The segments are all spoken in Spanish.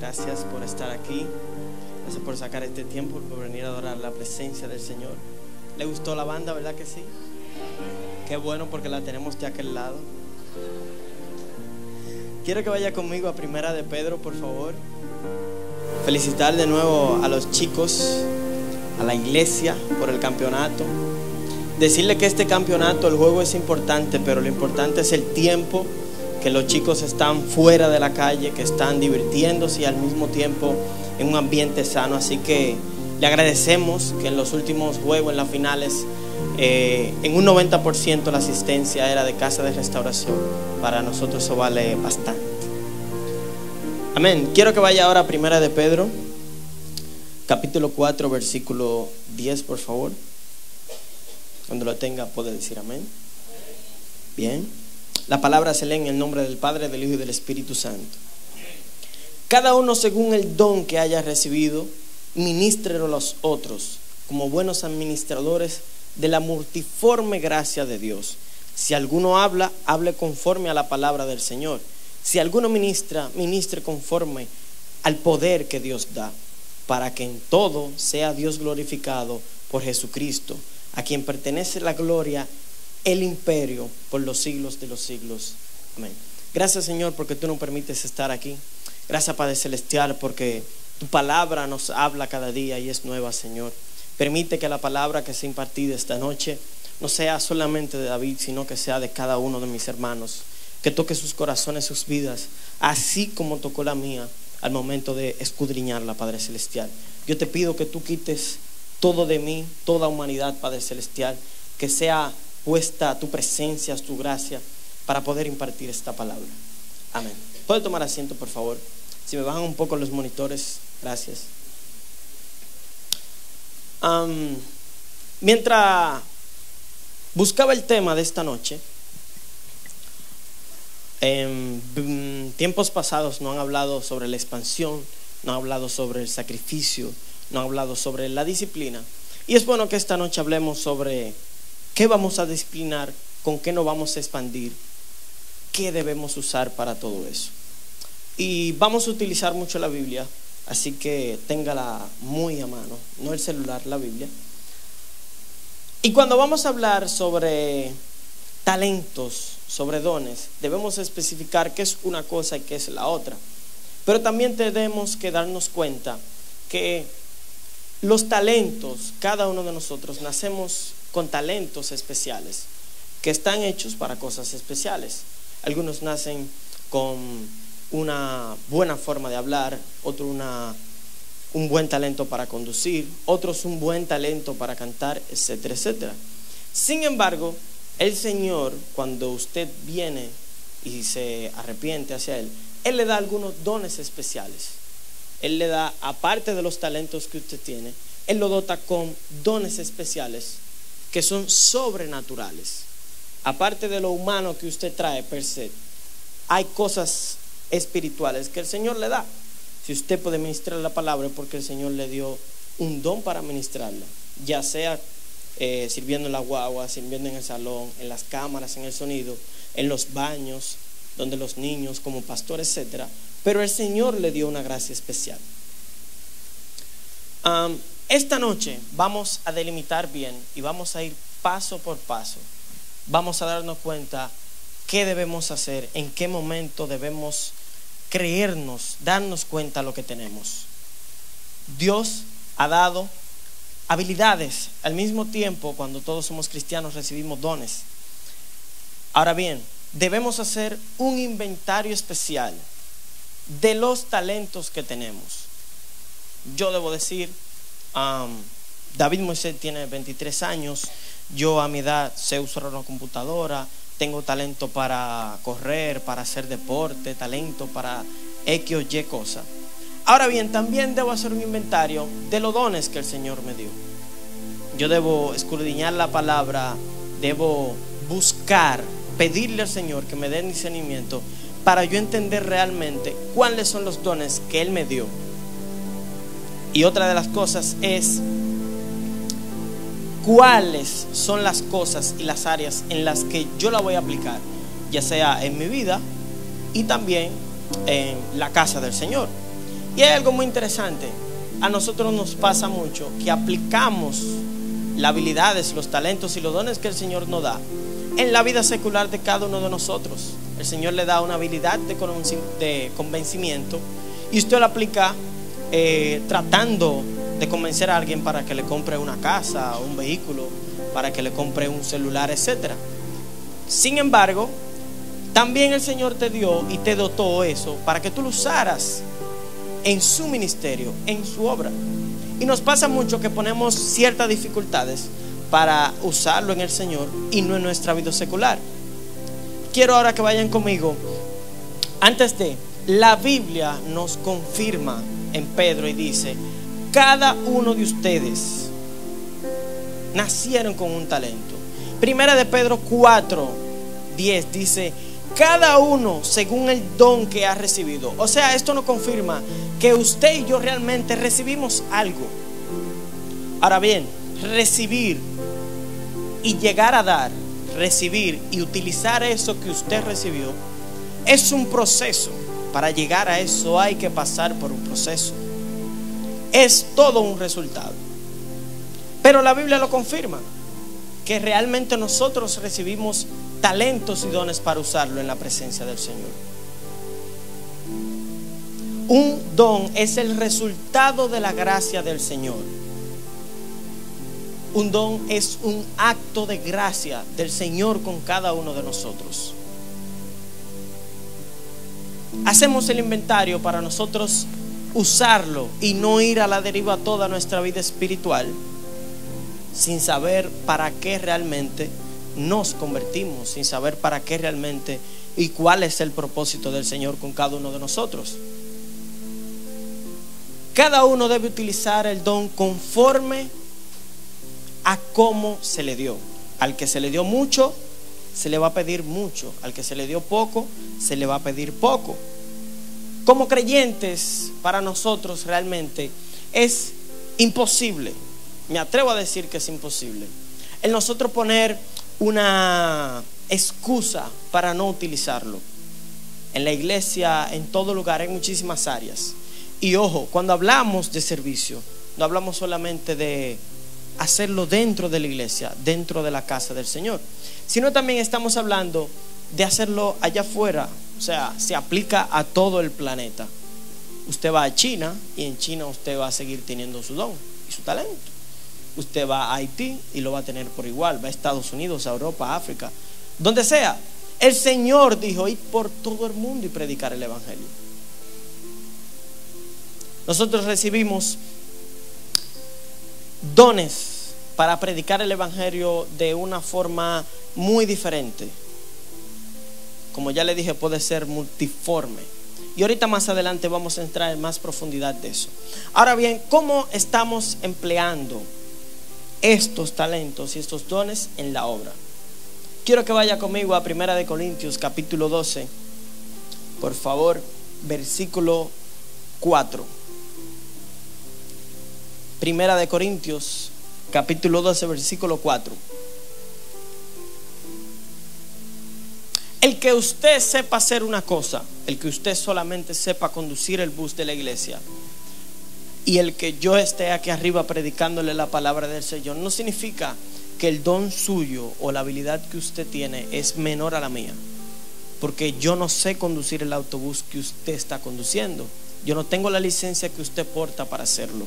Gracias por estar aquí. Gracias por sacar este tiempo, por venir a adorar la presencia del Señor. ¿Le gustó la banda, verdad que sí? Qué bueno, porque la tenemos de aquel lado. Quiero que vaya conmigo a Primera de Pedro, por favor. Felicitar de nuevo a los chicos, a la iglesia por el campeonato. Decirle que este campeonato, el juego es importante, pero lo importante es el tiempo que los chicos están fuera de la calle, que están divirtiéndose y al mismo tiempo en un ambiente sano. Así que le agradecemos que en los últimos juegos, en las finales, en un 90% la asistencia era de Casa de Restauración. Para nosotros eso vale bastante. Amén. Quiero que vaya ahora a Primera de Pedro, capítulo 4, versículo 10, por favor. Cuando lo tenga puede decir amén. Bien. La palabra se lee en el nombre del Padre, del Hijo y del Espíritu Santo. Cada uno según el don que haya recibido, ministrelo a los otros como buenos administradores de la multiforme gracia de Dios. Si alguno habla, hable conforme a la palabra del Señor. Si alguno ministra, ministre conforme al poder que Dios da, para que en todo sea Dios glorificado por Jesucristo, a quien pertenece la gloria, el imperio por los siglos de los siglos. Amén. Gracias, Señor, porque tú nos permites estar aquí. Gracias, Padre Celestial, porque tu palabra nos habla cada día y es nueva, Señor. Permite que la palabra que sea impartida esta noche no sea solamente de David, sino que sea de cada uno de mis hermanos. Que toque sus corazones, sus vidas, así como tocó la mía al momento de escudriñarla, Padre Celestial. Yo te pido que tú quites todo de mí, toda humanidad, Padre Celestial, que sea puesta tu presencia, tu gracia, para poder impartir esta palabra. Amén. ¿Puede tomar asiento, por favor? Si me bajan un poco los monitores, gracias. Mientras buscaba el tema de esta noche, en tiempos pasados no han hablado sobre la expansión, no han hablado sobre el sacrificio, no han hablado sobre la disciplina. Y es bueno que esta noche hablemos sobre qué vamos a disciplinar, con qué nos vamos a expandir, qué debemos usar para todo eso. Y vamos a utilizar mucho la Biblia, así que téngala muy a mano, no el celular, la Biblia. Y cuando vamos a hablar sobre talentos, sobre dones, debemos especificar qué es una cosa y qué es la otra. Pero también tenemos que darnos cuenta que los talentos, cada uno de nosotros nacemos con talentos especiales que están hechos para cosas especiales. Algunos nacen con una buena forma de hablar, otros un buen talento para conducir, otros un buen talento para cantar, etcétera, etcétera. Sin embargo, el Señor, cuando usted viene y se arrepiente hacia Él le da algunos dones especiales. Él le da, aparte de los talentos que usted tiene, Él lo dota con dones especiales que son sobrenaturales. Aparte de lo humano que usted trae per se, hay cosas espirituales que el Señor le da. Si usted puede ministrar la palabra es porque el Señor le dio un don para ministrarla, ya sea sirviendo en la guagua, sirviendo en el salón, en las cámaras, en el sonido, en los baños, donde los niños como pastor, etcétera. Pero el Señor le dio una gracia especial. Esta noche vamos a delimitar bien y vamos a ir paso por paso. Vamos a darnos cuenta qué debemos hacer, en qué momento debemos creernos, darnos cuenta de lo que tenemos. Dios ha dado habilidades. Al mismo tiempo, cuando todos somos cristianos, recibimos dones. Ahora bien, debemos hacer un inventario especial de los talentos que tenemos. Yo debo decir, David Moisés tiene 23 años. Yo a mi edad sé usar una computadora, tengo talento para correr, para hacer deporte, talento para X o Y cosa. Ahora bien, también debo hacer un inventario de los dones que el Señor me dio. Yo debo escudriñar la palabra, debo buscar, pedirle al Señor que me dé discernimiento para yo entender realmente cuáles son los dones que Él me dio. Y otra de las cosas es cuáles son las cosas y las áreas en las que yo la voy a aplicar, ya sea en mi vida y también en la casa del Señor. Y hay algo muy interesante. A nosotros nos pasa mucho que aplicamos las habilidades, los talentos y los dones que el Señor nos da en la vida secular de cada uno de nosotros. El Señor le da una habilidad de convencimiento y usted la aplica tratando de convencer a alguien para que le compre una casa, un vehículo, para que le compre un celular, etc. Sin embargo, también el Señor te dio y te dotó eso para que tú lo usaras en su ministerio, en su obra. Y nos pasa mucho que ponemos ciertas dificultades para usarlo en el Señor y no en nuestra vida secular. Quiero ahora que vayan conmigo. Antes de, la Biblia nos confirma en Pedro y dice: cada uno de ustedes nacieron con un talento. Primera de Pedro 4:10 dice: cada uno según el don que ha recibido. O sea, esto nos confirma que usted y yo realmente recibimos algo. Ahora bien, recibir y llegar a dar, recibir y utilizar eso que usted recibió es un proceso. Para llegar a eso hay que pasar por un proceso. Es todo un resultado. Pero la Biblia lo confirma, que realmente nosotros recibimos talentos y dones para usarlo en la presencia del Señor. Un don es el resultado de la gracia del Señor. Un don es un acto de gracia del Señor con cada uno de nosotros. Hacemos el inventario para nosotros usarlo y no ir a la deriva toda nuestra vida espiritual sin saber para qué realmente nos convertimos, sin saber para qué realmente y cuál es el propósito del Señor con cada uno de nosotros. Cada uno debe utilizar el don conforme a cómo se le dio. Al que se le dio mucho, se le va a pedir mucho. Al que se le dio poco, se le va a pedir poco. Como creyentes, para nosotros realmente es imposible, me atrevo a decir que es imposible, el nosotros poner una excusa para no utilizarlo. En la iglesia, en todo lugar, hay muchísimas áreas. Y ojo, cuando hablamos de servicio, no hablamos solamente de hacerlo dentro de la iglesia, dentro de la casa del Señor, sino también estamos hablando de hacerlo allá afuera. O sea, se aplica a todo el planeta. Usted va a China y en China usted va a seguir teniendo su don y su talento. Usted va a Haití y lo va a tener por igual. Va a Estados Unidos, a Europa, a África, donde sea. El Señor dijo: ir por todo el mundo y predicar el evangelio. Nosotros recibimos dones para predicar el evangelio de una forma muy diferente. Como ya le dije, puede ser multiforme. Y ahorita más adelante vamos a entrar en más profundidad de eso. Ahora bien, ¿cómo estamos empleando estos talentos y estos dones en la obra? Quiero que vaya conmigo a 1 Corintios capítulo 12. Por favor, versículo 4. 1 Corintios capítulo 12, versículo 4. El que usted sepa hacer una cosa, el que usted solamente sepa conducir el bus de la iglesia, y el que yo esté aquí arriba predicándole la palabra del Señor, no significa que el don suyo o la habilidad que usted tiene es menor a la mía, porque yo no sé conducir el autobús que usted está conduciendo. Yo no tengo la licencia que usted porta para hacerlo.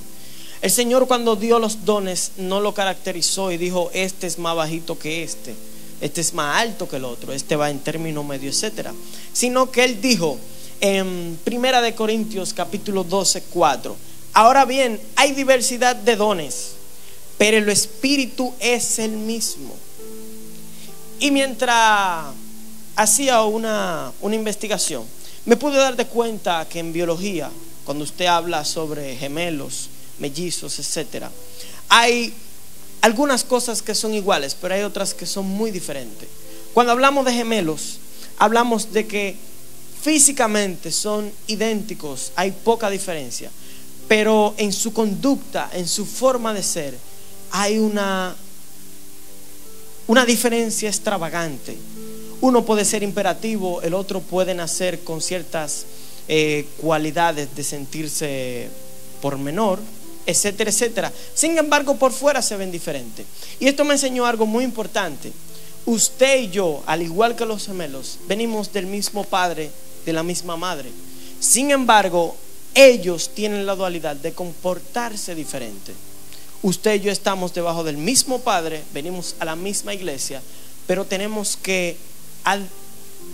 El Señor, cuando dio los dones, no lo caracterizó y dijo: este es más bajito que este es más alto que el otro, este va en término medio, etcétera. Sino que Él dijo en 1 Corintios capítulo 12, 4: ahora bien, hay diversidad de dones, pero el Espíritu es el mismo. Y mientras hacía una investigación, me pude dar de cuenta que en biología, cuando usted habla sobre gemelos, mellizos, etcétera, hay algunas cosas que son iguales, pero hay otras que son muy diferentes. Cuando hablamos de gemelos, hablamos de que físicamente son idénticos, hay poca diferencia, pero en su conducta, en su forma de ser, hay una diferencia extravagante. Uno puede ser imperativo, el otro puede nacer con ciertas cualidades de sentirse por menor, etcétera, etcétera. Sin embargo, por fuera se ven diferentes. Y esto me enseñó algo muy importante. Usted y yo, al igual que los gemelos, venimos del mismo padre, de la misma madre. Sin embargo, ellos tienen la dualidad de comportarse diferente. Usted y yo estamos debajo del mismo padre, venimos a la misma iglesia, pero tenemos que,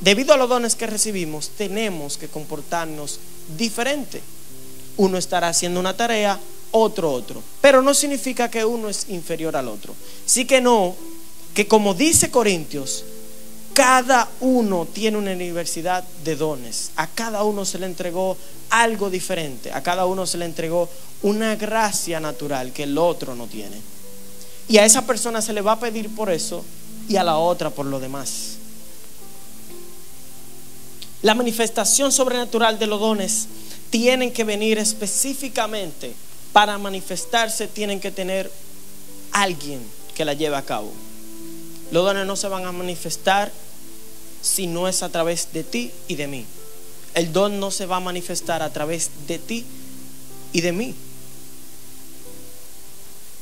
debido a los dones que recibimos, tenemos que comportarnos diferente. Uno estará haciendo una tarea, otro. Pero no significa que uno es inferior al otro. Sí que no, que como dice Corintios, cada uno tiene una universidad de dones. A cada uno se le entregó algo diferente. A cada uno se le entregó una gracia natural que el otro no tiene. Y a esa persona se le va a pedir por eso y a la otra por lo demás. La manifestación sobrenatural de los dones tienen que venir específicamente. Para manifestarse tienen que tener alguien que la lleve a cabo. Los dones no se van a manifestar si no es a través de ti y de mí. El don no se va a manifestar a través de ti y de mí.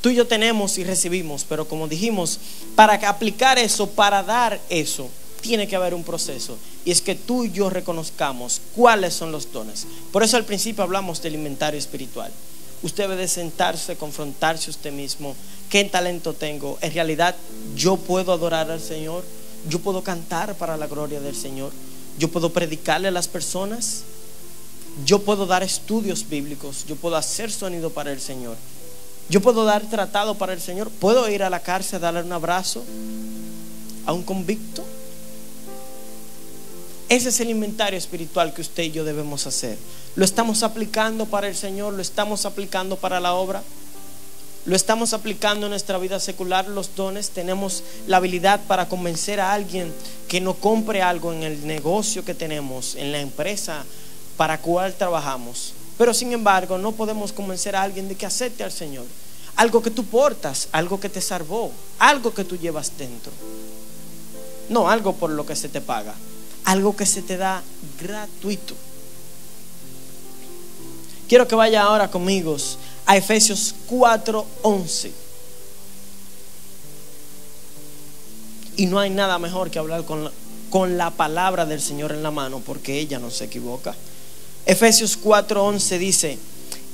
Tú y yo tenemos y recibimos, pero como dijimos, para aplicar eso, para dar eso, tiene que haber un proceso. Y es que tú y yo reconozcamos cuáles son los dones. Por eso al principio hablamos del inventario espiritual. Usted debe de sentarse, confrontarse usted mismo. ¿Qué talento tengo? En realidad, yo puedo adorar al Señor. Yo puedo cantar para la gloria del Señor. Yo puedo predicarle a las personas. Yo puedo dar estudios bíblicos. Yo puedo hacer sonido para el Señor. Yo puedo dar tratado para el Señor. Puedo ir a la cárcel a darle un abrazo a un convicto. Ese es el inventario espiritual que usted y yo debemos hacer. ¿Lo estamos aplicando para el Señor? ¿Lo estamos aplicando para la obra? ¿Lo estamos aplicando en nuestra vida secular? Los dones. Tenemos la habilidad para convencer a alguien que no compre algo en el negocio que tenemos, en la empresa para cual trabajamos. Pero sin embargo no podemos convencer a alguien de que acepte al Señor. Algo que tú portas, algo que te salvó, algo que tú llevas dentro. No algo por lo que se te paga, algo que se te da gratuito. Quiero que vaya ahora conmigo a Efesios 4:11. Y no hay nada mejor que hablar con la palabra del Señor en la mano, porque ella no se equivoca. Efesios 4:11 dice: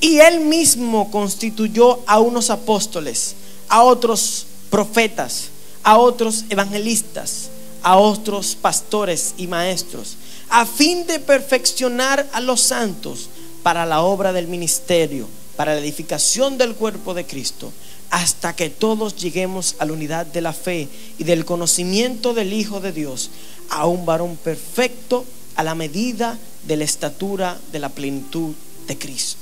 y Él mismo constituyó a unos apóstoles, a otros profetas, a otros evangelistas, a otros pastores y maestros, a fin de perfeccionar a los santos para la obra del ministerio, para la edificación del cuerpo de Cristo, hasta que todos lleguemos a la unidad de la fe y del conocimiento del Hijo de Dios, a un varón perfecto, a la medida de la estatura de la plenitud de Cristo.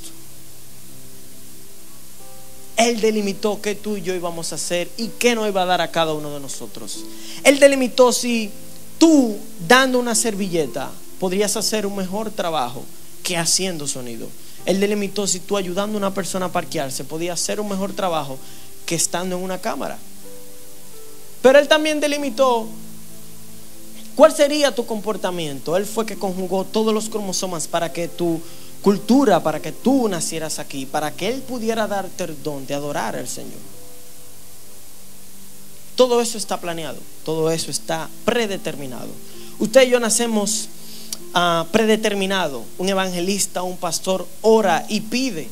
Él delimitó qué tú y yo íbamos a hacer y qué nos iba a dar a cada uno de nosotros. Él delimitó si tú, dando una servilleta, podrías hacer un mejor trabajo que haciendo sonido. Él delimitó si tú, ayudando a una persona a parquearse, podías hacer un mejor trabajo que estando en una cámara. Pero Él también delimitó cuál sería tu comportamiento. Él fue que conjugó todos los cromosomas para que tu cultura, para que tú nacieras aquí, para que Él pudiera darte el don de adorar al Señor. Todo eso está planeado, todo eso está predeterminado. Usted y yo nacemos predeterminado. Un evangelista, un pastor ora y pide,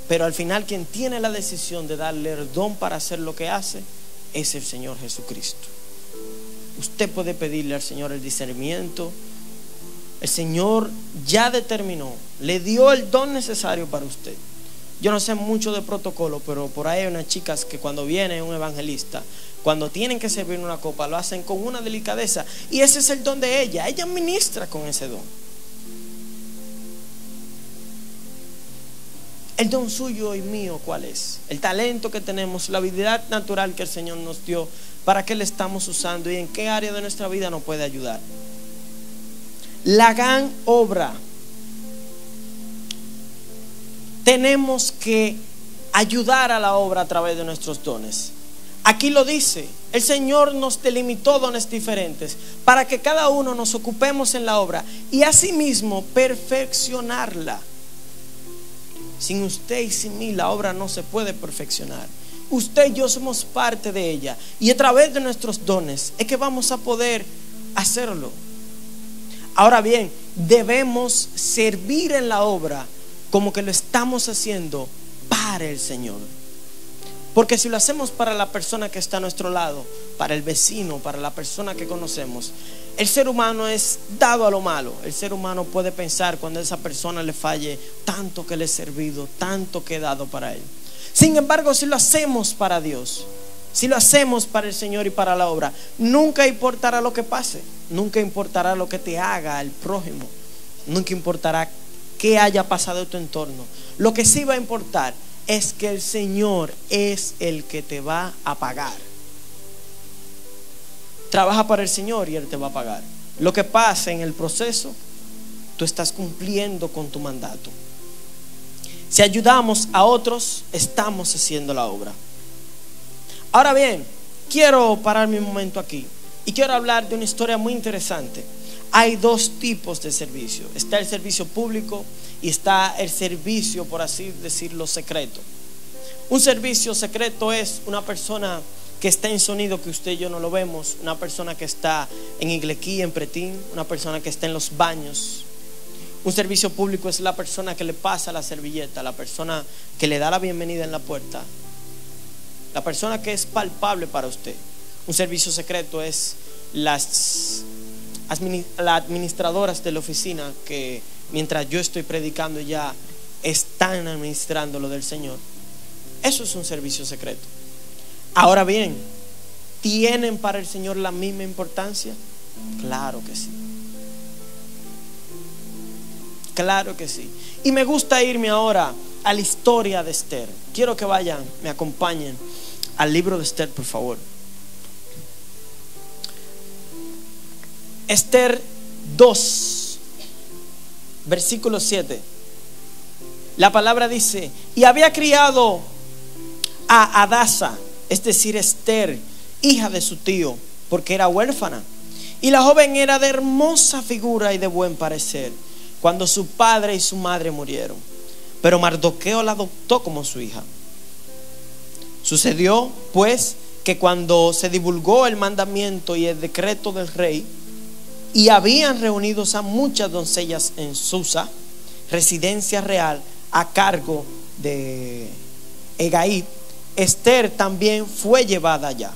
pero al final quien tiene la decisión de darle el don para hacer lo que hace es el Señor Jesucristo. Usted puede pedirle al Señor el discernimiento. El Señor ya determinó, le dio el don necesario para usted. Yo no sé mucho de protocolo, pero por ahí hay unas chicas que cuando viene un evangelista, cuando tienen que servir una copa, lo hacen con una delicadeza. Y ese es el don de ella. Ella ministra con ese don. El don suyo y mío, ¿cuál es? El talento que tenemos, la habilidad natural que el Señor nos dio, ¿para qué le estamos usando y en qué área de nuestra vida nos puede ayudar? La gran obra. Tenemos que ayudar a la obra a través de nuestros dones. Aquí lo dice, El Señor nos delimitó dones diferentes para que cada uno nos ocupemos en la obra y asimismo perfeccionarla. Sin usted y sin mí la obra no se puede perfeccionar. Usted y yo somos parte de ella y a través de nuestros dones es que vamos a poder hacerlo. Ahora bien, debemos servir en la obra como que lo estamos haciendo para el Señor. Porque si lo hacemos para la persona que está a nuestro lado, para el vecino, para la persona que conocemos, el ser humano es dado a lo malo. El ser humano puede pensar cuando a esa persona le falle, tanto que le he servido, tanto que he dado para él. Sin embargo, si lo hacemos para Dios, si lo hacemos para el Señor y para la obra, nunca importará lo que pase, nunca importará lo que te haga el prójimo, nunca importará qué haya pasado en tu entorno. Lo que sí va a importar es que el Señor es el que te va a pagar. Trabaja para el Señor y Él te va a pagar. Lo que pase en el proceso, tú estás cumpliendo con tu mandato. Si ayudamos a otros, estamos haciendo la obra. Ahora bien, quiero pararme un momento aquí y quiero hablar de una historia muy interesante. Hay dos tipos de servicio. Está el servicio público y está el servicio, por así decirlo, secreto. Un servicio secreto es una persona que está en sonido que usted y yo no lo vemos, una persona que está en Iglequí, en Pretín, una persona que está en los baños. Un servicio público es la persona que le pasa la servilleta, la persona que le da la bienvenida en la puerta, la persona que es palpable para usted. Un servicio secreto es las administradoras de la oficina que mientras yo estoy predicando ya están administrando lo del Señor. Eso es un servicio secreto. Ahora bien, ¿tienen para el Señor la misma importancia? Claro que sí. Claro que sí. Y me gusta irme ahora a la historia de Esther. Quiero que vayan, me acompañen al libro de Esther, por favor. Esther 2, versículo 7. La palabra dice: y había criado a Hadasa, es decir, Esther, hija de su tío, porque era huérfana. Y la joven era de hermosa figura y de buen parecer, cuando su padre y su madre murieron. Pero Mardoqueo la adoptó como su hija. Sucedió pues que cuando se divulgó el mandamiento y el decreto del rey, y habían reunidos a muchas doncellas en Susa, residencia real a cargo de Hegai, Esther también fue llevada allá.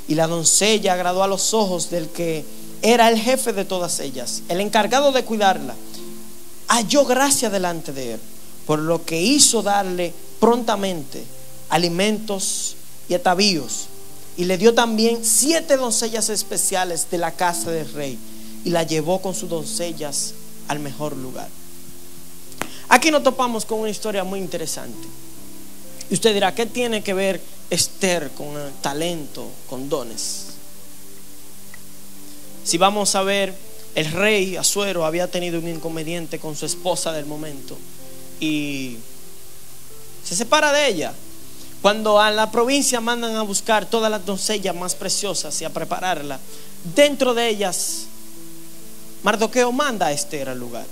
Y la doncella agradó a los ojos del que era el jefe de todas ellas, el encargado de cuidarla. Halló gracia delante de él, por lo que hizo darle prontamente alimentos y atavíos. Y le dio también 7 doncellas especiales de la casa del rey, y la llevó con sus doncellas al mejor lugar. Aquí nos topamos con una historia muy interesante. Y usted dirá, ¿qué tiene que ver Esther con talento, con dones? Si vamos a ver, el rey Asuero había tenido un inconveniente con su esposa del momento y se separa de ella. Cuando a la provincia mandan a buscar todas las doncellas más preciosas y a prepararla, dentro de ellas Mardoqueo manda a Esther al lugar.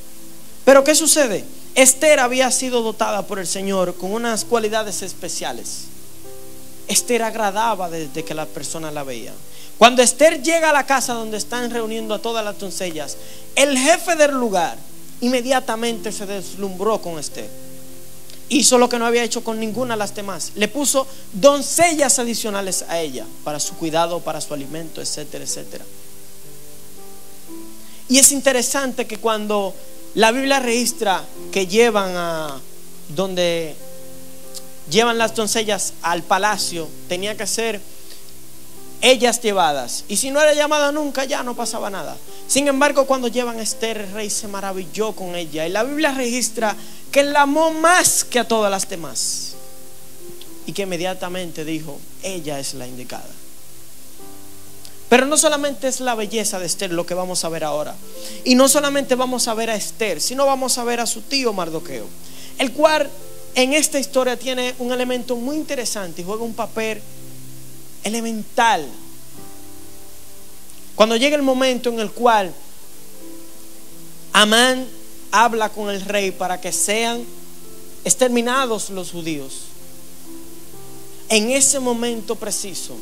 Pero ¿qué sucede? Esther había sido dotada por el Señor con unas cualidades especiales. Esther agradaba desde que la persona la veía. Cuando Esther llega a la casa donde están reuniendo a todas las doncellas, el jefe del lugar inmediatamente se deslumbró con Esther. Hizo lo que no había hecho con ninguna de las demás. Le puso doncellas adicionales a ella para su cuidado, para su alimento, etcétera, etcétera. Y es interesante que cuando la Biblia registra que llevan a donde llevan las doncellas al palacio, tenía que ser ellas llevadas, y si no era llamada nunca, ya no pasaba nada. Sin embargo, cuando llevan a Esther, el rey se maravilló con ella, y la Biblia registra que la amó más que a todas las demás, y que inmediatamente dijo: ella es la indicada. Pero no solamente es la belleza de Esther lo que vamos a ver ahora, y no solamente vamos a ver a Esther, sino vamos a ver a su tío Mardoqueo, el cual en esta historia tiene un elemento muy interesante y juega un papel elemental. Cuando llega el momento en el cual Amán habla con el rey para que sean exterminados los judíos, en ese momento preciso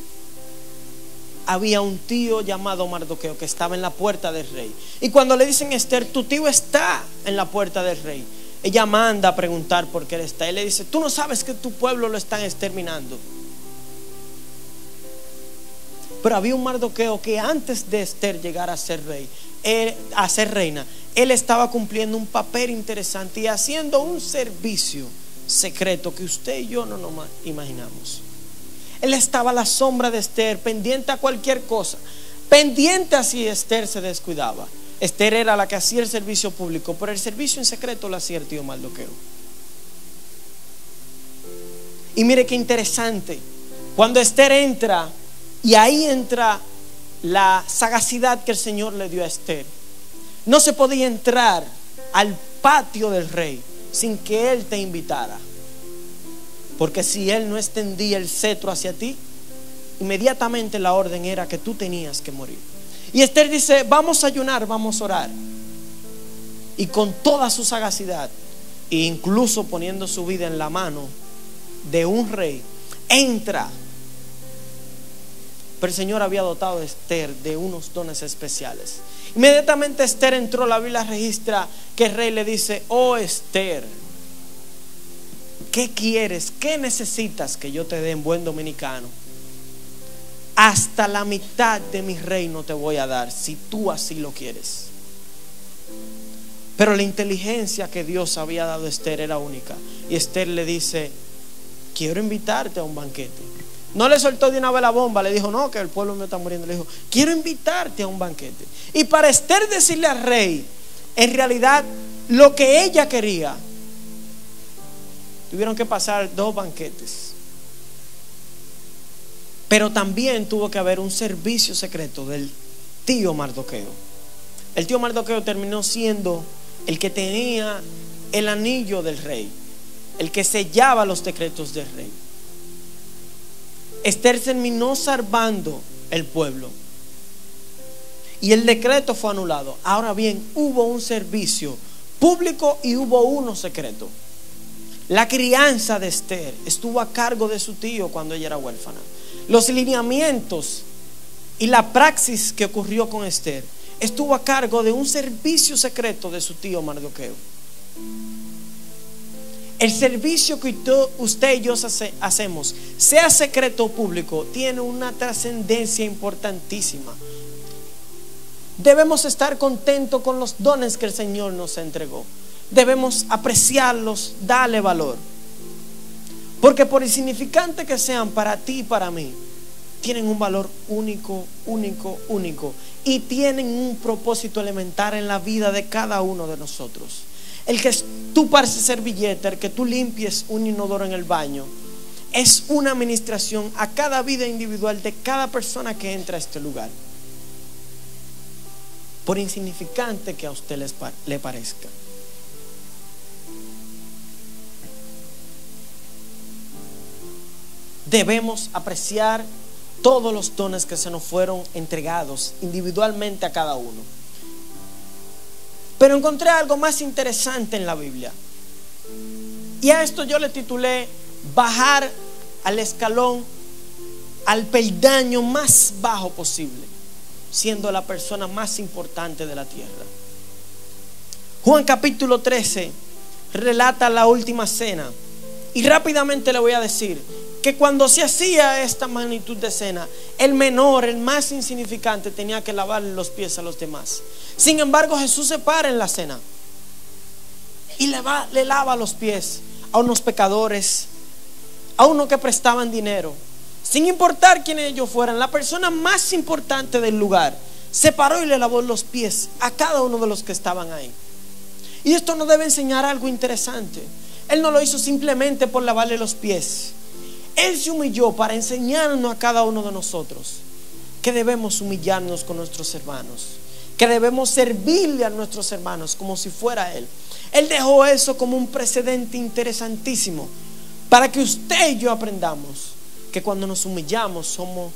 había un tío llamado Mardoqueo que estaba en la puerta del rey. Y cuando le dicen a Esther, tu tío está en la puerta del rey, ella manda a preguntar por qué él está. Él le dice, tú no sabes que tu pueblo lo están exterminando. Pero había un Mardoqueo que antes de Esther llegar a ser rey, a ser reina, él estaba cumpliendo un papel interesante y haciendo un servicio secreto que usted y yo no nos imaginamos. Él estaba a la sombra de Esther, pendiente a cualquier cosa, pendiente a si Esther se descuidaba. Esther era la que hacía el servicio público, pero el servicio en secreto lo hacía el tío Mardoqueo. Y mire qué interesante, cuando Esther entra, y ahí entra la sagacidad que el Señor le dio a Esther. No se podía entrar al patio del rey sin que él te invitara, porque si él no extendía el cetro hacia ti, inmediatamente la orden era que tú tenías que morir. Y Esther dice, vamos a ayunar, vamos a orar. Y con toda su sagacidad, e incluso poniendo su vida en la mano de un rey, entra. Pero el Señor había dotado a Esther de unos dones especiales. Inmediatamente Esther entró, la Biblia registra que el rey le dice, oh Esther, ¿qué quieres? ¿Qué necesitas que yo te dé en buen dominicano? Hasta la mitad de mi reino te voy a dar, si tú así lo quieres. Pero la inteligencia que Dios había dado a Esther era única. Y Esther le dice, quiero invitarte a un banquete. No le soltó de una vez la bomba, le dijo, no, que el pueblo mío está muriendo. Le dijo, quiero invitarte a un banquete. Y para Esther decirle al rey, en realidad, lo que ella quería, tuvieron que pasar 2 banquetes. Pero también tuvo que haber un servicio secreto del tío Mardoqueo. El tío Mardoqueo terminó siendo el que tenía el anillo del rey, el que sellaba los decretos del rey. Esther terminó salvando el pueblo y el decreto fue anulado. Ahora bien, hubo un servicio público y hubo uno secreto. La crianza de Esther estuvo a cargo de su tío cuando ella era huérfana. Los lineamientos y la praxis que ocurrió con Esther estuvo a cargo de un servicio secreto de su tío Mardoqueo. El servicio que usted y yo hacemos, sea secreto o público, tiene una trascendencia importantísima. Debemos estar contentos con los dones que el Señor nos entregó. Debemos apreciarlos, darle valor. Porque por insignificante que sean para ti y para mí, tienen un valor único, único, único. Y tienen un propósito elemental en la vida de cada uno de nosotros. El que tú pares servilleta, el que tú limpies un inodoro en el baño, es una administración a cada vida individual de cada persona que entra a este lugar. Por insignificante que a usted le parezca. Debemos apreciar todos los dones que se nos fueron entregados individualmente a cada uno. Pero encontré algo más interesante en la Biblia. Y a esto yo le titulé bajar al escalón, al peldaño más bajo posible, siendo la persona más importante de la tierra. Juan capítulo 13 relata la última cena. Y rápidamente le voy a decir que cuando se hacía esta magnitud de cena, el menor, el más insignificante, tenía que lavarle los pies a los demás. Sin embargo, Jesús se para en la cena y le lava los pies a unos pecadores, a unos que prestaban dinero, sin importar quiénes ellos fueran. La persona más importante del lugar se paró y le lavó los pies a cada uno de los que estaban ahí. Y esto nos debe enseñar algo interesante. Él no lo hizo simplemente por lavarle los pies. Él se humilló para enseñarnos a cada uno de nosotros que debemos humillarnos con nuestros hermanos, que debemos servirle a nuestros hermanos como si fuera Él. Él dejó eso como un precedente interesantísimo para que usted y yo aprendamos que cuando nos humillamos somos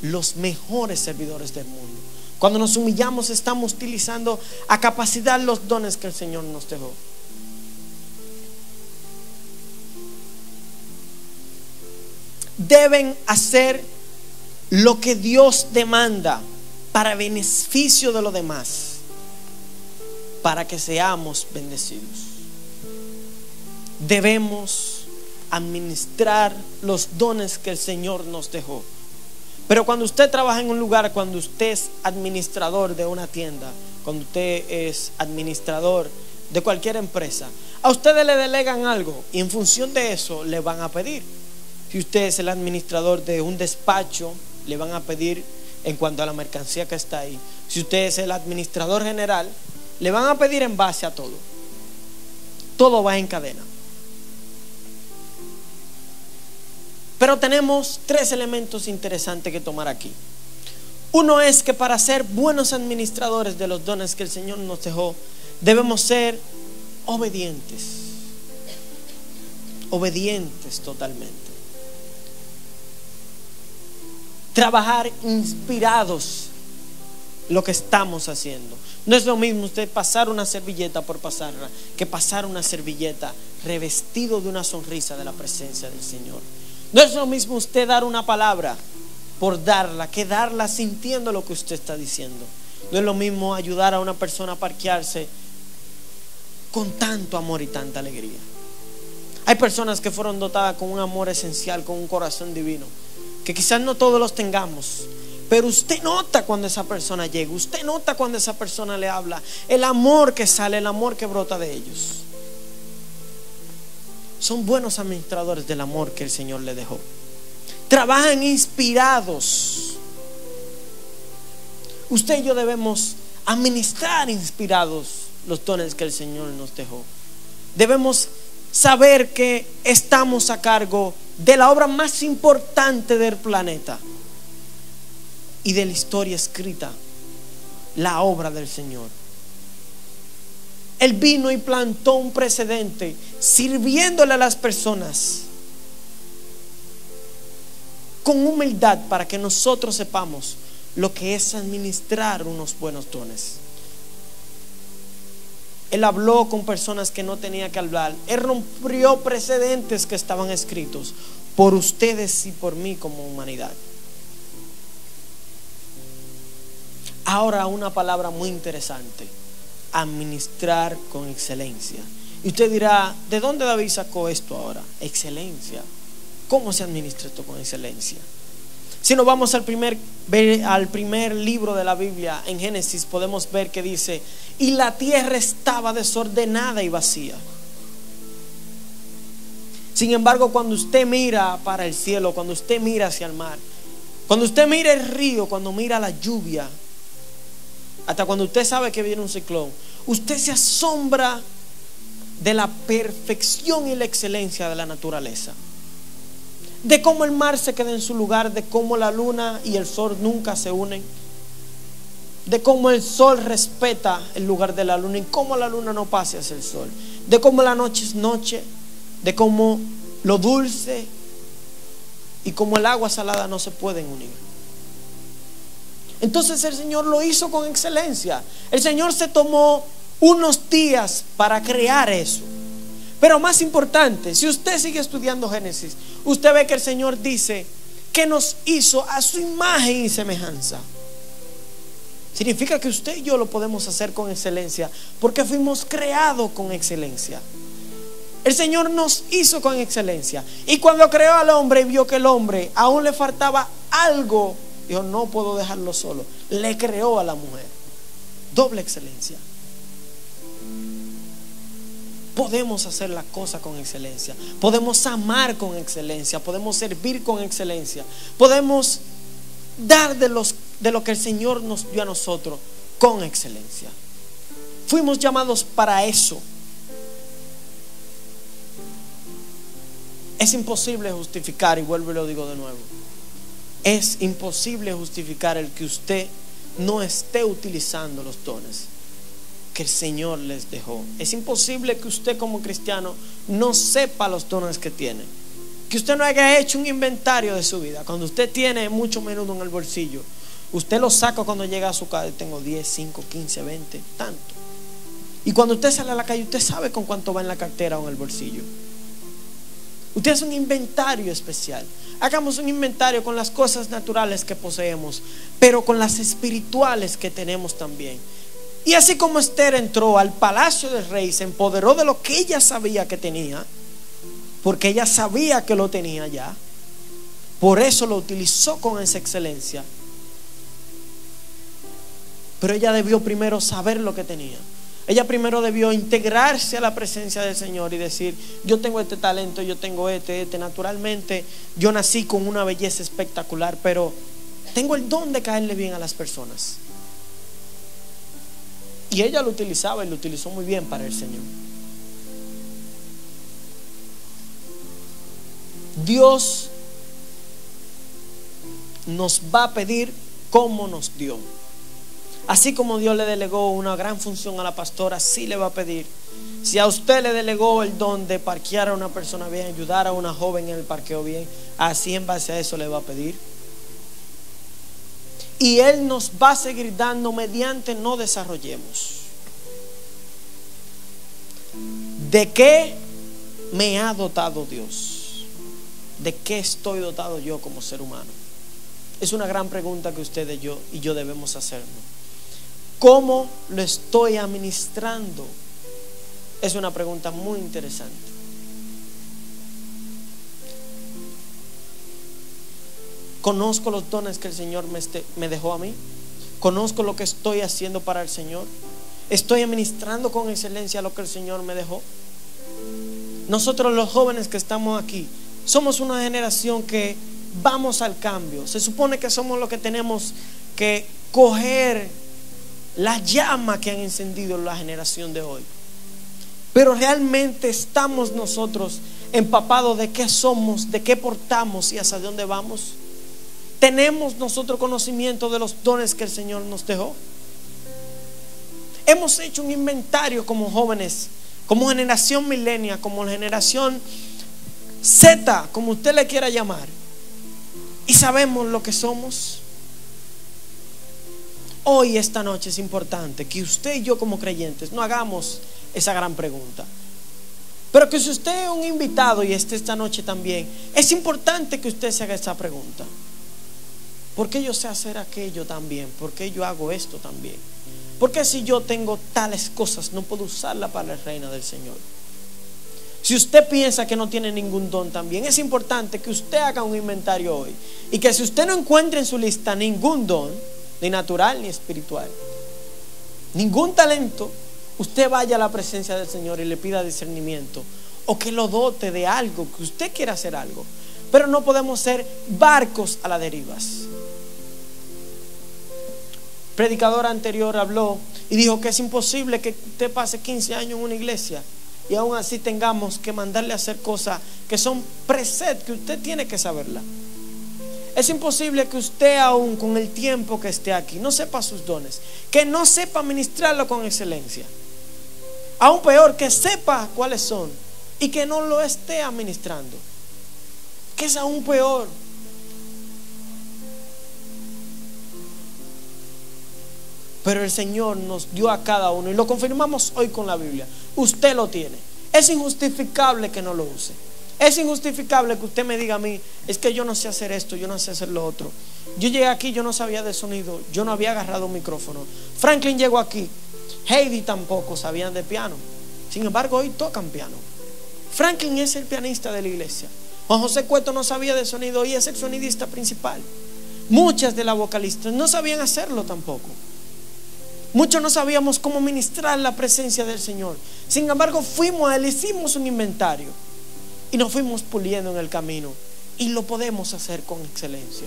los mejores servidores del mundo. Cuando nos humillamos estamos utilizando a capacidad los dones que el Señor nos dejó. Deben hacer lo que Dios demanda para beneficio de los demás, para que seamos bendecidos. Debemos administrar los dones que el Señor nos dejó. Pero cuando usted trabaja en un lugar, cuando usted es administrador de una tienda, cuando usted es administrador de cualquier empresa, a ustedes le delegan algo y en función de eso le van a pedir. Si usted es el administrador de un despacho, le van a pedir en cuanto a la mercancía que está ahí. Si usted es el administrador general, le van a pedir en base a todo. Todo va en cadena. Pero tenemos 3 elementos interesantes que tomar aquí. Uno es que para ser buenos administradores de los dones que el Señor nos dejó, debemos ser obedientes. Obedientes totalmente. Trabajar inspirados lo que estamos haciendo. No es lo mismo usted pasar una servilleta por pasarla que pasar una servilleta revestido de una sonrisa de la presencia del Señor. No es lo mismo usted dar una palabra por darla que darla sintiendo lo que usted está diciendo. No es lo mismo ayudar a una persona a parquearse con tanto amor y tanta alegría. Hay personas que fueron dotadas con un amor esencial, con un corazón divino, que quizás no todos los tengamos, pero usted nota cuando esa persona llega, usted nota cuando esa persona le habla, el amor que sale, el amor que brota de ellos. Son buenos administradores del amor que el Señor le dejó. Trabajan inspirados. Usted y yo debemos administrar inspirados los dones que el Señor nos dejó. Debemos saber que estamos a cargo de la obra más importante del planeta y de la historia escrita, la obra del Señor. Él vino y plantó un precedente sirviéndole a las personas con humildad para que nosotros sepamos lo que es administrar unos buenos dones. Él habló con personas que no tenía que hablar. Él rompió precedentes que estaban escritos por ustedes y por mí como humanidad. Ahora una palabra muy interesante: administrar con excelencia. Y usted dirá, ¿de dónde David sacó esto ahora? Excelencia. ¿Cómo se administra esto con excelencia? Si nos vamos al primer libro de la Biblia, en Génesis, podemos ver que dice: y la tierra estaba desordenada y vacía. Sin embargo, cuando usted mira para el cielo, cuando usted mira hacia el mar, cuando usted mira el río, cuando mira la lluvia, hasta cuando usted sabe que viene un ciclón, usted se asombra de la perfección y la excelencia de la naturaleza, de cómo el mar se queda en su lugar, de cómo la luna y el sol nunca se unen, de cómo el sol respeta el lugar de la luna y cómo la luna no pase hacia el sol, de cómo la noche es noche, de cómo lo dulce y cómo el agua salada no se pueden unir. Entonces el Señor lo hizo con excelencia. El Señor se tomó unos días para crear eso. Pero más importante, si usted sigue estudiando Génesis, usted ve que el Señor dice que nos hizo a su imagen y semejanza. Significa que usted y yo lo podemos hacer con excelencia, porque fuimos creados con excelencia. El Señor nos hizo con excelencia. Y cuando creó al hombre y vio que el hombre aún le faltaba algo, dijo: no puedo dejarlo solo. Le creó a la mujer. Doble excelencia. Podemos hacer la cosa con excelencia. Podemos amar con excelencia. Podemos servir con excelencia. Podemos dar de lo que el Señor nos dio a nosotros con excelencia. Fuimos llamados para eso. Es imposible justificar, y vuelvo y lo digo de nuevo, es imposible justificar el que usted no esté utilizando los dones que el Señor les dejó. Es imposible que usted como cristiano no sepa los dones que tiene, que usted no haya hecho un inventario de su vida. Cuando usted tiene mucho menudo en el bolsillo, usted lo saca cuando llega a su casa. Tengo 10, 5, 15, 20, tanto. Y cuando usted sale a la calle, usted sabe con cuánto va en la cartera o en el bolsillo. Usted hace un inventario especial. Hagamos un inventario con las cosas naturales que poseemos, pero con las espirituales que tenemos también. Y así como Esther entró al palacio del rey, se empoderó de lo que ella sabía que tenía, porque ella sabía que lo tenía ya. Por eso lo utilizó con esa excelencia. Pero ella debió primero saber lo que tenía. Ella primero debió integrarse a la presencia del Señor y decir: yo tengo este talento, yo tengo este. Naturalmente yo nací con una belleza espectacular, pero tengo el don de caerle bien a las personas. Y ella lo utilizaba y lo utilizó muy bien para el Señor. Dios nos va a pedir como nos dio. Así como Dios le delegó una gran función a la pastora, sí le va a pedir. Si a usted le delegó el don de parquear a una persona bien, ayudar a una joven en el parqueo bien, así en base a eso le va a pedir. Y Él nos va a seguir dando mediante no desarrollemos. ¿De qué me ha dotado Dios? ¿De qué estoy dotado yo como ser humano? Es una gran pregunta que usted y yo debemos hacernos. ¿Cómo lo estoy administrando? Es una pregunta muy interesante. ¿Conozco los dones que el Señor me dejó a mí? ¿Conozco lo que estoy haciendo para el Señor? ¿Estoy administrando con excelencia lo que el Señor me dejó? Nosotros los jóvenes que estamos aquí somos una generación que vamos al cambio. Se supone que somos los que tenemos que coger la llama que han encendido la generación de hoy. Pero realmente estamos nosotros empapados de qué somos, de qué portamos y hacia dónde vamos. ¿Tenemos nosotros conocimiento de los dones que el Señor nos dejó? Hemos hecho un inventario como jóvenes, como generación milenia, como generación Z, como usted le quiera llamar, y sabemos lo que somos. Hoy, esta noche, es importante que usted y yo como creyentes no hagamos esa gran pregunta, pero que si usted es un invitado y esté esta noche también, es importante que usted se haga esa pregunta: ¿por qué yo sé hacer aquello también? ¿Por qué yo hago esto también? ¿Por qué si yo tengo tales cosas no puedo usarla para el reino del Señor? Si usted piensa que no tiene ningún don también, es importante que usted haga un inventario hoy, y que si usted no encuentra en su lista ningún don, ni natural ni espiritual, ningún talento, usted vaya a la presencia del Señor y le pida discernimiento, o que lo dote de algo, que usted quiera hacer algo. Pero no podemos ser barcos a la derivas. El predicador anterior habló y dijo que es imposible que usted pase 15 años en una iglesia y aún así tengamos que mandarle a hacer cosas que son preset, que usted tiene que saberla. Es imposible que usted, aún con el tiempo que esté aquí, no sepa sus dones, que no sepa administrarlo con excelencia. Aún peor, que sepa cuáles son y que no lo esté administrando, que es aún peor. Pero el Señor nos dio a cada uno, y lo confirmamos hoy con la Biblia. Usted lo tiene. Es injustificable que no lo use. Es injustificable que usted me diga a mí: es que yo no sé hacer esto, yo no sé hacer lo otro. Yo llegué aquí, yo no sabía de sonido, yo no había agarrado un micrófono. Franklin llegó aquí, Heidi tampoco sabían de piano. Sin embargo, hoy tocan piano. Franklin es el pianista de la iglesia. Juan José Cueto no sabía de sonido y es el sonidista principal. Muchas de las vocalistas no sabían hacerlo tampoco. Muchos no sabíamos cómo ministrar la presencia del Señor. Sin embargo, fuimos a Él, hicimos un inventario y nos fuimos puliendo en el camino, y lo podemos hacer con excelencia.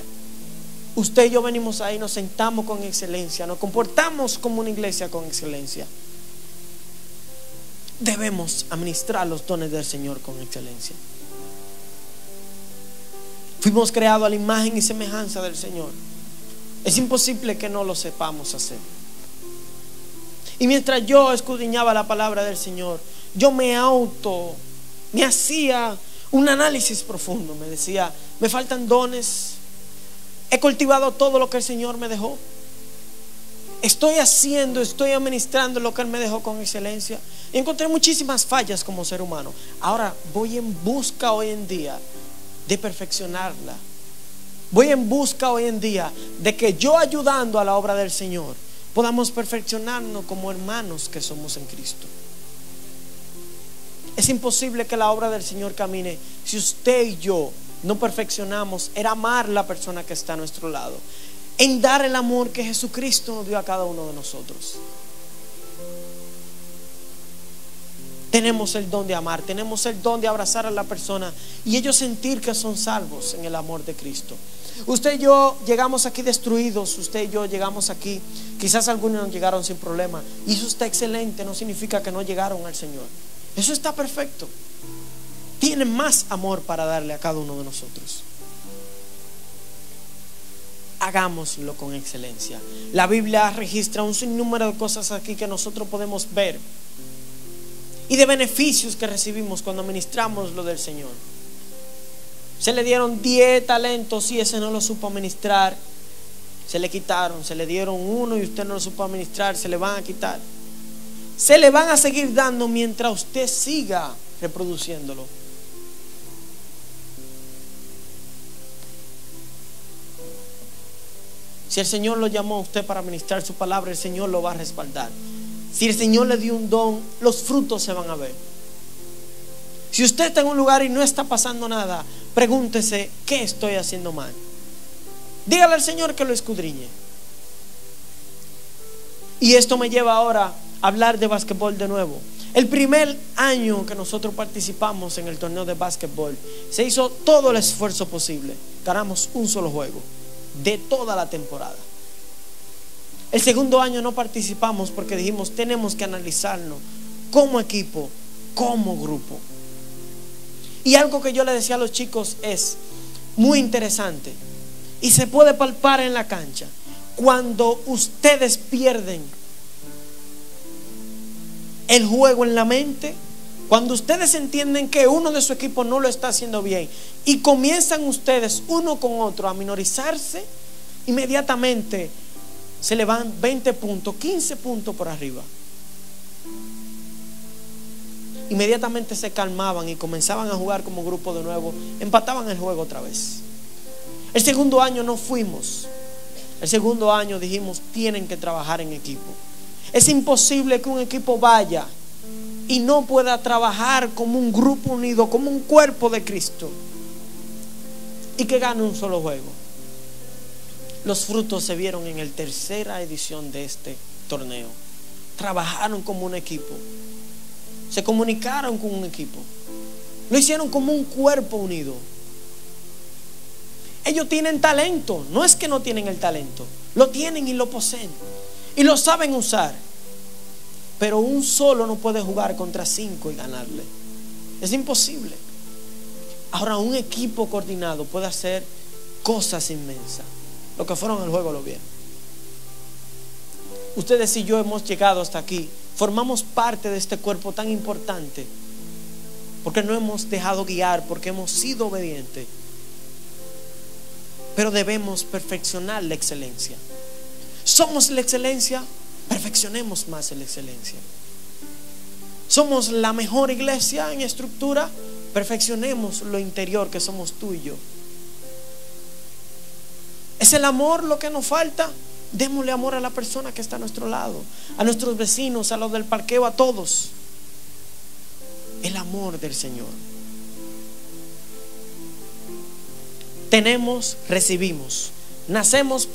Usted y yo venimos ahí, nos sentamos con excelencia, nos comportamos como una iglesia con excelencia. Debemos administrar los dones del Señor con excelencia. Fuimos creados a la imagen y semejanza del Señor. Es imposible que no lo sepamos hacer. Y mientras yo escudriñaba la palabra del Señor, yo me hacía un análisis profundo. Me decía, me faltan dones, he cultivado todo lo que el Señor me dejó, estoy administrando lo que Él me dejó con excelencia. Y encontré muchísimas fallas como ser humano. Ahora voy en busca hoy en día de perfeccionarla. Voy en busca hoy en día de que yo, ayudando a la obra del Señor, podamos perfeccionarnos como hermanos que somos en Cristo. Es imposible que la obra del Señor camine si usted y yo no perfeccionamos en amar a la persona que está a nuestro lado, en dar el amor que Jesucristo nos dio a cada uno de nosotros. Tenemos el don de amar, tenemos el don de abrazar a la persona y ellos sentir que son salvos en el amor de Cristo. Usted y yo llegamos aquí destruidos, usted y yo llegamos aquí, quizás algunos llegaron sin problema, y eso está excelente, no significa que no llegaron al Señor. Eso está perfecto. Tiene más amor para darle a cada uno de nosotros. Hagámoslo con excelencia. La Biblia registra un sinnúmero de cosas aquí que nosotros podemos ver y de beneficios que recibimos cuando ministramos lo del Señor. Se le dieron 10 talentos y ese no lo supo administrar, se le quitaron. Se le dieron 1 y usted no lo supo administrar, se le van a quitar. Se le van a seguir dando mientras usted siga reproduciéndolo. Si el Señor lo llamó a usted para ministrar su palabra, el Señor lo va a respaldar. Si el Señor le dio un don, los frutos se van a ver. Si usted está en un lugar y no está pasando nada, pregúntese, ¿qué estoy haciendo mal? Dígale al Señor que lo escudriñe. Y esto me lleva ahora a hablar de básquetbol de nuevo. El primer año que nosotros participamos en el torneo de básquetbol, se hizo todo el esfuerzo posible. Ganamos un solo juego de toda la temporada. El segundo año no participamos porque dijimos, tenemos que analizarnos como equipo, como grupo. Y algo que yo le decía a los chicos es muy interesante y se puede palpar en la cancha. Cuando ustedes pierden el juego en la mente, cuando ustedes entienden que uno de su equipo no lo está haciendo bien y comienzan ustedes uno con otro a minorizarse, inmediatamente se le van 20 puntos, 15 puntos por arriba. Inmediatamente se calmaban y comenzaban a jugar como grupo de nuevo, empataban el juego otra vez. El segundo año no fuimos. El segundo año dijimos, tienen que trabajar en equipo. Es imposible que un equipo vaya y no pueda trabajar como un grupo unido, como un cuerpo de Cristo, y que gane un solo juego. Los frutos se vieron en la tercera edición de este torneo. Trabajaron como un equipo, se comunicaron con un equipo, lo hicieron como un cuerpo unido. Ellos tienen talento, no es que no tienen el talento, lo tienen y lo poseen y lo saben usar. Pero un solo no puede jugar contra 5 y ganarle. Es imposible. Ahora un equipo coordinado puede hacer cosas inmensas. Lo que fueron al juego lo vieron. Ustedes y yo hemos llegado hasta aquí. Formamos parte de este cuerpo tan importante porque no hemos dejado guiar, porque hemos sido obedientes. Pero debemos perfeccionar la excelencia. Somos la excelencia, perfeccionemos más la excelencia. Somos la mejor iglesia en estructura, perfeccionemos lo interior que somos tú y yo. ¿Es el amor lo que nos falta? Démosle amor a la persona que está a nuestro lado, a nuestros vecinos, a los del parqueo, a todos. El amor del Señor. Tenemos, recibimos. Nacemos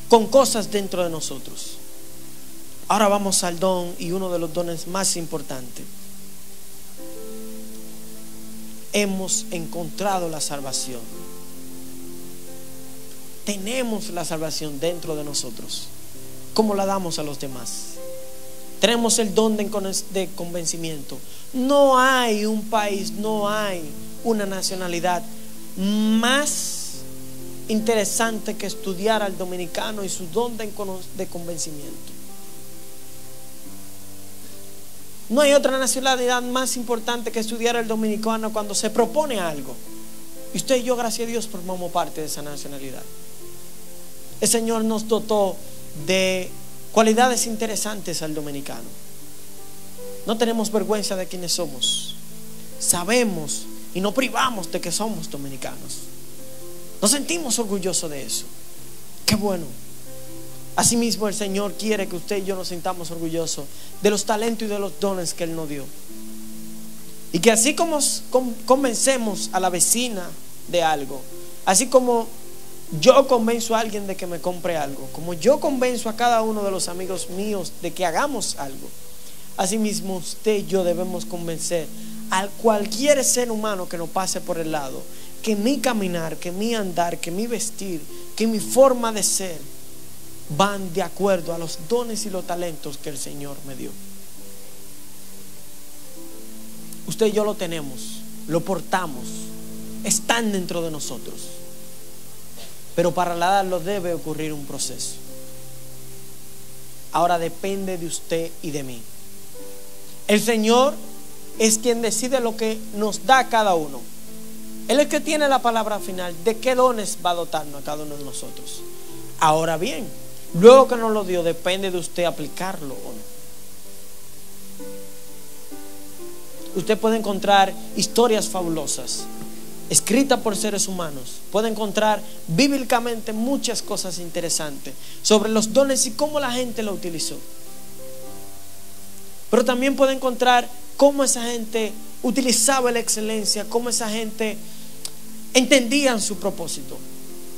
con cosas dentro de nosotros. Ahora vamos al don, y uno de los dones más importantes. Hemos encontrado la salvación. Tenemos la salvación dentro de nosotros. ¿Cómo la damos a los demás? Tenemos el don de convencimiento. No hay un país, no hay una nacionalidad más interesante que estudiar al dominicano y su don de convencimiento. No hay otra nacionalidad más importante que estudiar el dominicano cuando se propone algo. Y usted y yo, gracias a Dios, formamos parte de esa nacionalidad. El Señor nos dotó de cualidades interesantes al dominicano. No tenemos vergüenza de quienes somos. Sabemos y no privamos de que somos dominicanos. Nos sentimos orgullosos de eso. Qué bueno. Asimismo, el Señor quiere que usted y yo nos sintamos orgullosos de los talentos y de los dones que Él nos dio. Y que así como convencemos a la vecina de algo, así como yo convenzo a alguien de que me compre algo, como yo convenzo a cada uno de los amigos míos de que hagamos algo, asimismo usted y yo debemos convencer a cualquier ser humano que nos pase por el lado que mi caminar, que mi andar, que mi vestir, que mi forma de ser van de acuerdo a los dones y los talentos que el Señor me dio. Usted y yo lo tenemos, lo portamos, están dentro de nosotros. Pero para darlo debe ocurrir un proceso. Ahora depende de usted y de mí. El Señor es quien decide lo que nos da a cada uno. Él es el que tiene la palabra final de qué dones va a dotarnos a cada uno de nosotros. Ahora bien, luego que nos lo dio, depende de usted aplicarlo o no. Usted puede encontrar historias fabulosas escritas por seres humanos. Puede encontrar bíblicamente muchas cosas interesantes sobre los dones y cómo la gente lo utilizó. Pero también puede encontrar cómo esa gente utilizaba la excelencia, cómo esa gente entendía su propósito.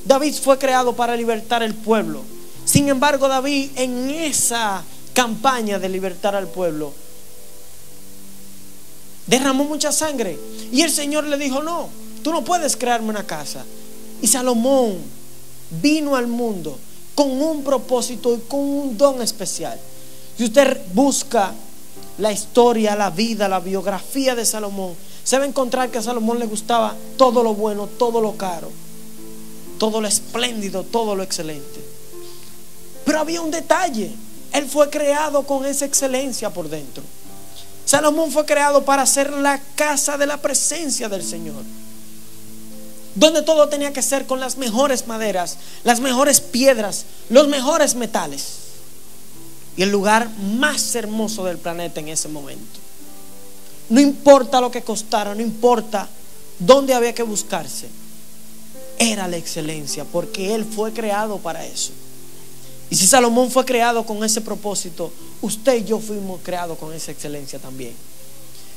David fue creado para libertar al pueblo. Sin embargo, David, en esa campaña de libertar al pueblo, derramó mucha sangre. Y el Señor le dijo: no, tú no puedes crearme una casa. Y Salomón vino al mundo con un propósito y con un don especial. Si usted busca la historia, la vida, la biografía de Salomón, se va a encontrar que a Salomón le gustaba todo lo bueno, todo lo caro, todo lo espléndido, todo lo excelente. Pero había un detalle: él fue creado con esa excelencia por dentro. Salomón fue creado para ser la casa de la presencia del Señor, donde todo tenía que ser con las mejores maderas, las mejores piedras, los mejores metales, y el lugar más hermoso del planeta en ese momento. No importa lo que costara, no importa dónde había que buscarse, era la excelencia, porque él fue creado para eso. Y si Salomón fue creado con ese propósito, usted y yo fuimos creados con esa excelencia también.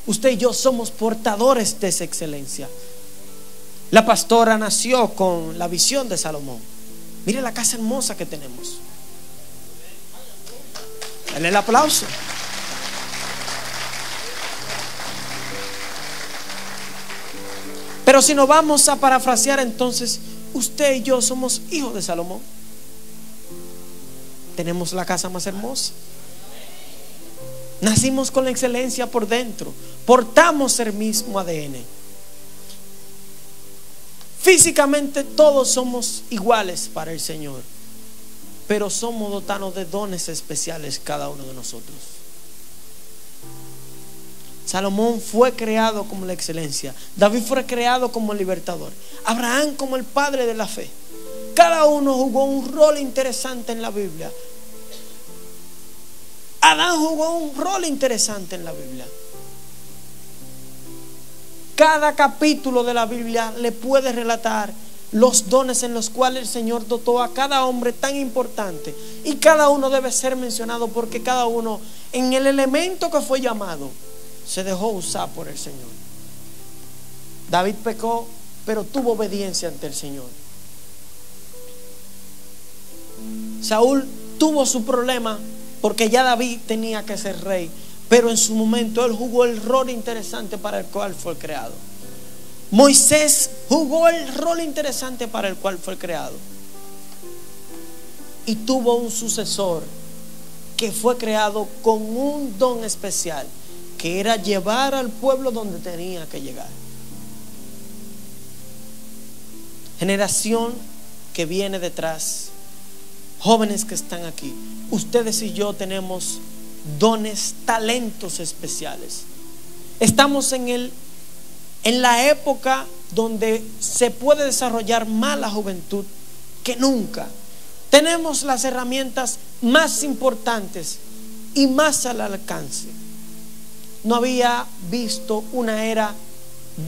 Usted y yo somos portadores de esa excelencia. La pastora nació con la visión de Salomón. Mire la casa hermosa que tenemos. Dale el aplauso. Pero si nos vamos a parafrasear, entonces usted y yo somos hijos de Salomón. Tenemos la casa más hermosa. Nacimos con la excelencia por dentro. Portamos el mismo ADN. Físicamente todos somos iguales para el Señor, pero somos dotados de dones especiales cada uno de nosotros. Salomón fue creado como la excelencia. David fue creado como el libertador. Abraham como el padre de la fe. Cada uno jugó un rol interesante en la Biblia. Adán jugó un rol interesante en la Biblia. Cada capítulo de la Biblia le puede relatar los dones en los cuales el Señor dotó a cada hombre tan importante. Y cada uno debe ser mencionado, porque cada uno, en el elemento que fue llamado, se dejó usar por el Señor. David pecó, pero tuvo obediencia ante el Señor. Saúl tuvo su problema, porque ya David tenía que ser rey, pero en su momento él jugó el rol interesante para el cual fue creado. Moisés jugó el rol interesante para el cual fue creado, y tuvo un sucesor que fue creado con un don especial, que era llevar al pueblo donde tenía que llegar. Generación que viene detrás, jóvenes que están aquí, ustedes y yo tenemos dones, talentos especiales. Estamos en la época donde se puede desarrollar más la juventud que nunca. Tenemos las herramientas más importantes y más al alcance. No había visto una era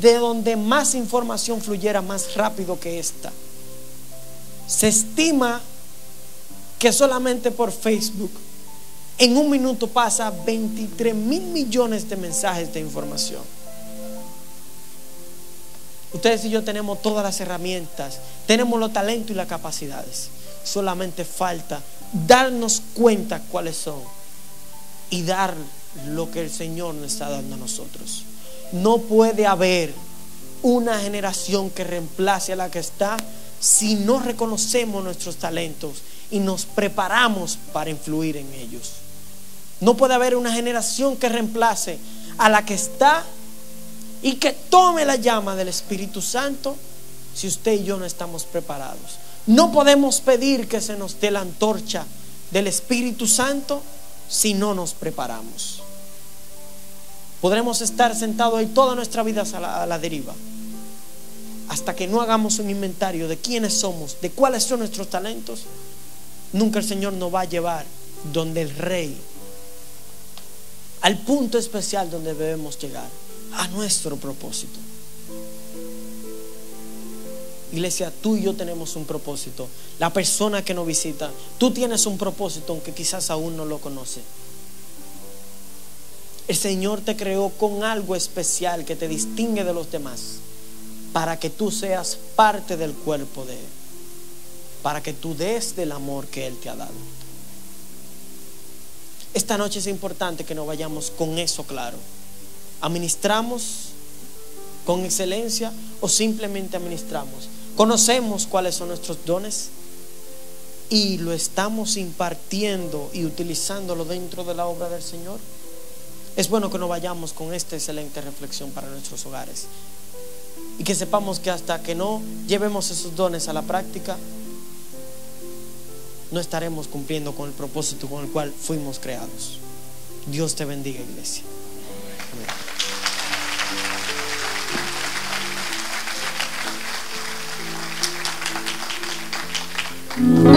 de donde más información fluyera más rápido que esta. Se estima que solamente por Facebook en un minuto pasa 23 mil millones de mensajes de información. Ustedes y yo tenemos todas las herramientas, tenemos los talentos y las capacidades. Solamente falta darnos cuenta cuáles son y dar lo que el Señor nos está dando a nosotros. No puede haber una generación que reemplace a la que está si no reconocemos nuestros talentos y nos preparamos para influir en ellos. No puede haber una generación que reemplace a la que está y que tome la llama del Espíritu Santo si usted y yo no estamos preparados. No podemos pedir que se nos dé la antorcha del Espíritu Santo si no nos preparamos. Podremos estar sentados ahí toda nuestra vida a la deriva hasta que no hagamos un inventario de quiénes somos, de cuáles son nuestros talentos. Nunca el Señor nos va a llevar donde el Rey, al punto especial donde debemos llegar, a nuestro propósito. Iglesia, tú y yo tenemos un propósito. La persona que nos visita, tú tienes un propósito, aunque quizás aún no lo conoce. El Señor te creó con algo especial que te distingue de los demás, para que tú seas parte del cuerpo de Él, para que tú des del amor que Él te ha dado. Esta noche es importante que nos vayamos con eso claro. ¿Administramos con excelencia o simplemente administramos? ¿Conocemos cuáles son nuestros dones y lo estamos impartiendo y utilizándolo dentro de la obra del Señor? Es bueno que nos vayamos con esta excelente reflexión para nuestros hogares y que sepamos que hasta que no llevemos esos dones a la práctica, no estaremos cumpliendo con el propósito con el cual fuimos creados. Dios te bendiga, iglesia. Amén.